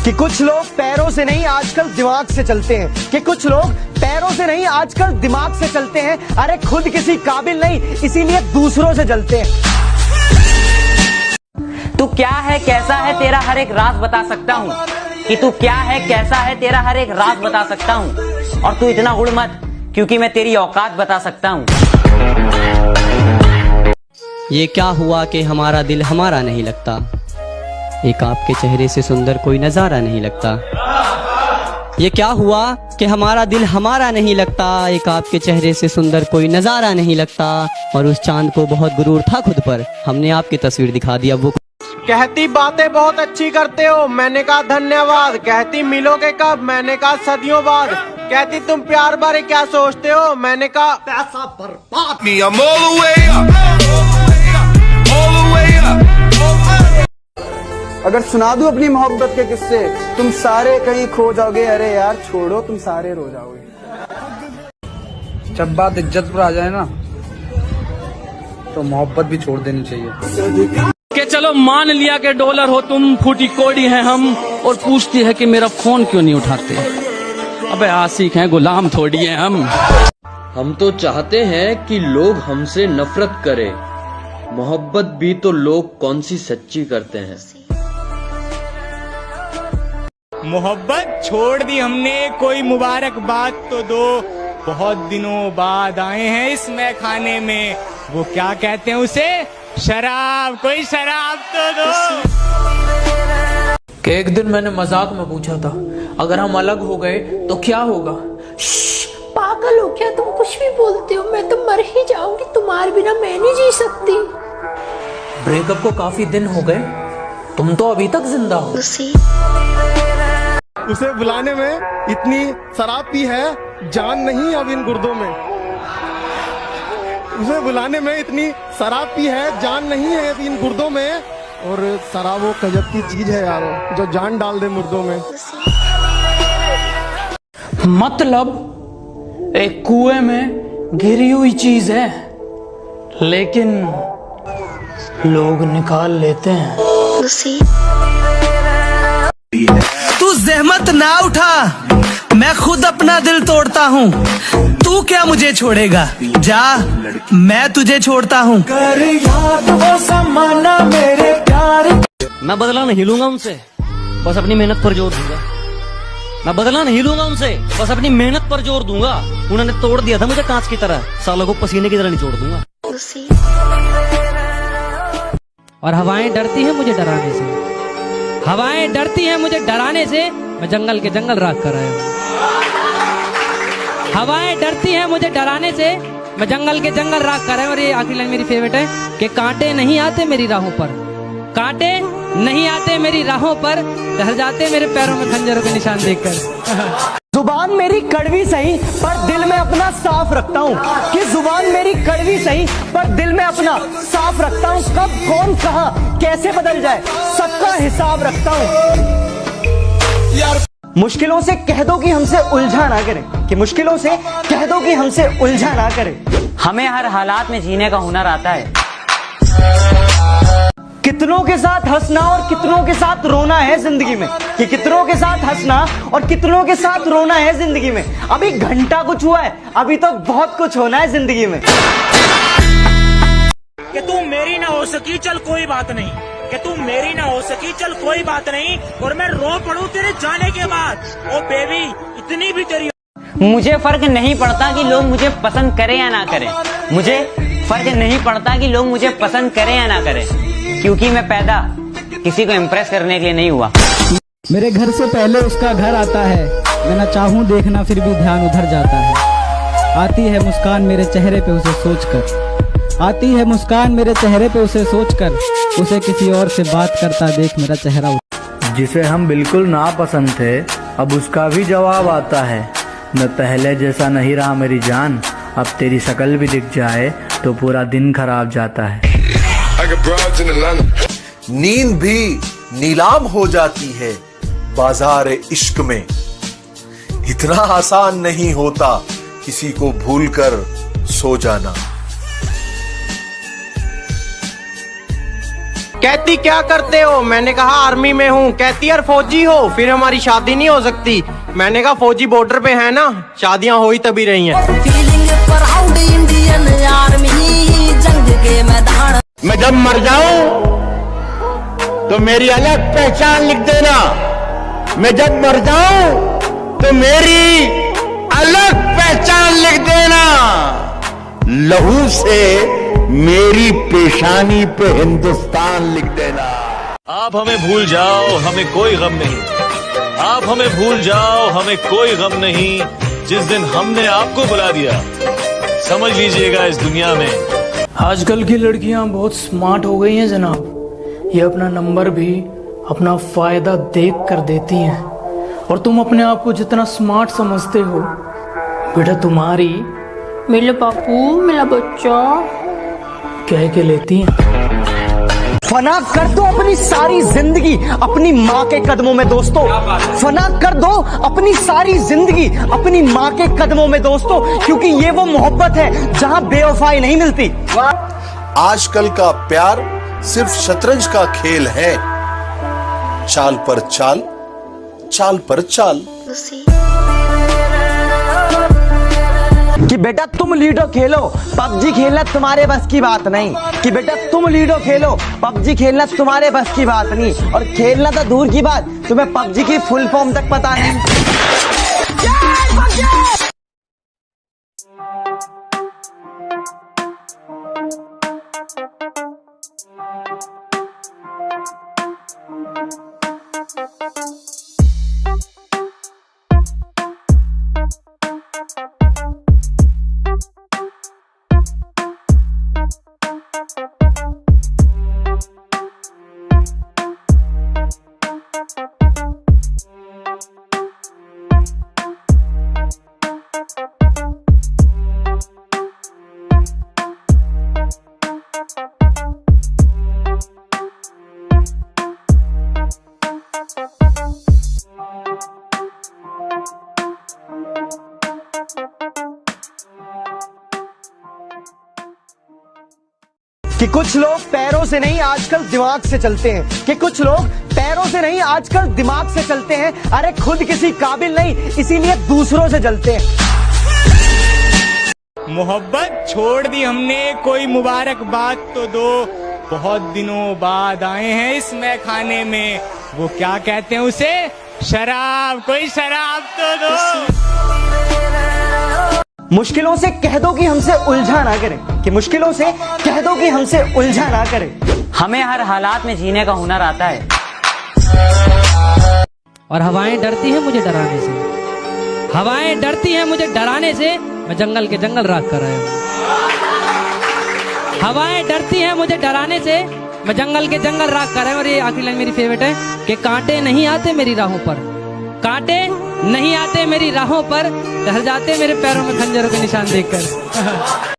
कि कुछ लोग पैरों से नहीं आजकल दिमाग से चलते हैं, कि कुछ लोग पैरों से नहीं आजकल दिमाग से चलते हैं। अरे खुद किसी काबिल नहीं, इसीलिए दूसरों से जलते हैं। तू क्या है कैसा है तेरा हर एक राज बता सकता हूँ, कि तू क्या है कैसा है तेरा हर एक राज बता सकता हूँ। और तू इतना उड़ मत, क्योंकि मैं तेरी औकात बता सकता हूँ। ये क्या हुआ कि हमारा दिल हमारा नहीं लगता, एक आपके चेहरे से सुंदर कोई नजारा नहीं लगता। ये क्या हुआ कि हमारा दिल हमारा नहीं लगता, एक आपके चेहरे से सुंदर कोई नजारा नहीं लगता। और उस चांद को बहुत गुरूर था खुद पर, हमने आपकी तस्वीर दिखा दी। अब वो कहती बातें बहुत अच्छी करते हो, मैंने कहा धन्यवाद। कहती मिलोगे कब, मैंने कहा सदियों बाद। कहती तुम प्यार बारे क्या सोचते हो, मैंने कहा पैसा बर्बाद। अगर सुना दूं अपनी मोहब्बत के किस्से, तुम सारे कहीं खो जाओगे। अरे यार छोड़ो, तुम सारे रो जाओगे। जब बात इज्जत पर आ जाए ना, तो मोहब्बत भी छोड़ देनी चाहिए। कि चलो मान लिया कि डॉलर हो तुम, फूटी कोड़ी है हम, और पूछती है कि मेरा फोन क्यों नहीं उठाते। अबे आशिक हैं, गुलाम थोड़ी है हम तो चाहते हैं कि लोग हमसे नफरत करें, मोहब्बत भी तो लोग कौन सी सच्ची करते हैं। मोहब्बत छोड़ दी हमने, कोई मुबारकबाद तो दो। बहुत दिनों बाद आए हैं इस मैखाने में, वो क्या कहते हैं उसे, शराब। कोई शराब तो दो। कि एक दिन मैंने मजाक में पूछा था, अगर हम अलग हो गए तो क्या होगा। पागल हो क्या तुम, कुछ भी बोलते हो। मैं तो मर ही जाऊंगी, तुम्हारे बिना मैं नहीं जी सकती। ब्रेकअप को काफी दिन हो गए, तुम तो अभी तक जिंदा हो। उसे बुलाने में इतनी शराब पी है, जान नहीं अब इन गुर्दों में। उसे बुलाने में इतनी शराब पी है, जान नहीं है इन गुर्दों में। और शराब वो गजब की चीज है यार, जो जान डाल दे मुर्दों में। मतलब एक कुएं में गिरी हुई चीज है, लेकिन लोग निकाल लेते हैं। तू जहमत ना उठा, मैं खुद अपना दिल तोड़ता हूँ। तू क्या मुझे छोड़ेगा, जा मैं तुझे छोड़ता हूँ। मैं बदला नहीं लूंगा उनसे, बस अपनी मेहनत पर जोर दूंगा। मैं बदला नहीं लूंगा उनसे, बस अपनी मेहनत पर जोर दूंगा। उन्होंने तोड़ दिया था मुझे कांच की तरह, सालों को पसीने की तरह नहीं छोड़ दूंगा। और हवाएं डरती हैं मुझे डराने से, हवाएं डरती हैं मुझे डराने से। मैं जंगल के जंगल राख कर आया हूँ। हवाएं डरती हैं मुझे डराने से, मैं जंगल के जंगल राख कर आया हूँ। और ये आखिरी लाइन मेरी फेवरेट है कि कांटे नहीं आते मेरी राहों पर, कांटे नहीं आते मेरी राहों पर, डर जाते मेरे पैरों में खंजरों के निशान देखकर। जुबान मेरी कड़वी सही पर दिल में अपना साफ रखता हूँ, कि जुबान मेरी कड़वी सही पर दिल में अपना साफ रखता हूँ। कब कौन कहाँ कैसे बदल जाए सबका हिसाब रखता हूँ। मुश्किलों से कह दो कि हमसे उलझा ना करें, कि मुश्किलों से कह दो कि हमसे उलझा ना करें। हमें हर हालात में जीने का हुनर आता है। कितनों के साथ हंसना और कितनों के साथ रोना है जिंदगी में, कि कितनों के साथ हंसना और कितनों के साथ रोना है जिंदगी में। अभी घंटा कुछ हुआ है, अभी तो बहुत कुछ होना है जिंदगी में। कि तू मेरी ना हो सकी चल कोई बात नहीं, कि तू मेरी ना हो सकी चल कोई बात नहीं, और मैं रो पड़ूं तेरे जाने के बाद। ओ बेबी इतनी भी तेरी। मुझे फर्क नहीं पड़ता कि लोग मुझे पसंद करें या ना करें, मुझे फर्क नहीं पड़ता कि लोग मुझे पसंद करें या ना करें, क्योंकि मैं पैदा किसी को इम्प्रेस करने के लिए नहीं हुआ। मेरे घर से पहले उसका घर आता है, मैं ना चाहूं देखना फिर भी ध्यान उधर जाता है। आती है मुस्कान मेरे चेहरे पे उसे सोचकर, आती है मुस्कान मेरे चेहरे पे उसे सोचकर, उसे किसी और से बात करता देख मेरा चेहरा। जिसे हम बिल्कुल नापसंद थे, अब उसका भी जवाब आता है। मैं पहले जैसा नहीं रहा मेरी जान, अब तेरी शक्ल भी दिख जाए तो पूरा दिन खराब जाता है। नींद भी नीलाम हो जाती है बाजार इश्क में। इतना आसान नहीं होता किसी को भूलकर सो जाना। कहती क्या करते हो, मैंने कहा आर्मी में हूँ। कहती यार फौजी हो फिर हमारी शादी नहीं हो सकती। मैंने कहा फौजी बॉर्डर पे है ना, शादियां हो ही तभी रही हैं। मैं जब मर जाऊं तो मेरी अलग पहचान लिख देना। मैं जब मर जाऊं तो मेरी अलग पहचान लिख देना। लहू से मेरी पेशानी पे हिंदुस्तान लिख देना। आप हमें भूल जाओ हमें कोई गम नहीं, आप हमें भूल जाओ हमें कोई गम नहीं। जिस दिन हमने आपको बुला दिया समझ लीजिएगा इस दुनिया में। आजकल की लड़कियां बहुत स्मार्ट हो गई हैं जनाब। ये अपना नंबर भी अपना फायदा देख कर देती हैं। और तुम अपने आप को जितना स्मार्ट समझते हो, बेटा तुम्हारी मेरे बापू मेरा बच्चा कह के लेती हैं। फना कर दो अपनी सारी जिंदगी अपनी माँ के कदमों में दोस्तों। फना कर दो अपनी सारी जिंदगी अपनी माँ के कदमों में दोस्तों, क्योंकि ये वो मोहब्बत है जहाँ बेवफाई नहीं मिलती। आजकल का प्यार सिर्फ शतरंज का खेल है। चाल पर चाल, चाल पर चाल। कि बेटा तुम लूडो खेलो, पबजी खेलना तुम्हारे बस की बात नहीं। कि बेटा तुम लूडो खेलो, पबजी खेलना तुम्हारे बस की बात नहीं। और खेलना तो दूर की बात, तुम्हें पबजी की फुल फॉर्म तक पता नहीं। कि कुछ लोग पैरों से नहीं आजकल दिमाग से चलते हैं। कि कुछ लोग पैरों से नहीं आजकल दिमाग से चलते हैं। अरे खुद किसी काबिल नहीं इसीलिए दूसरों से जलते हैं। मोहब्बत छोड़ दी हमने कोई मुबारकबाद तो दो, बहुत दिनों बाद आए हैं इस मैखाने में, वो क्या कहते हैं उसे, शराब, कोई शराब तो दो। मुश्किलों से कह दो कि हमसे उलझा ना करें। कि मुश्किलों से कह दो कि हमसे उलझा ना करें। हमें हर हालात में जीने का हुनर आता है। और हवाएं डरती हैं मुझे डराने से, हवाएं डरती हैं मुझे डराने से, मैं जंगल के जंगल राख कर आया हूँ। हवाएं डरती हैं मुझे डराने से, मैं जंगल के जंगल राख कर आया हूँ। और ये आखिरी लाइन मेरी फेवरेट है कि कांटे नहीं आते मेरी राहों पर, कांटे नहीं आते मेरी राहों पर, डर जाते मेरे पैरों में खंजरों के निशान देखकर।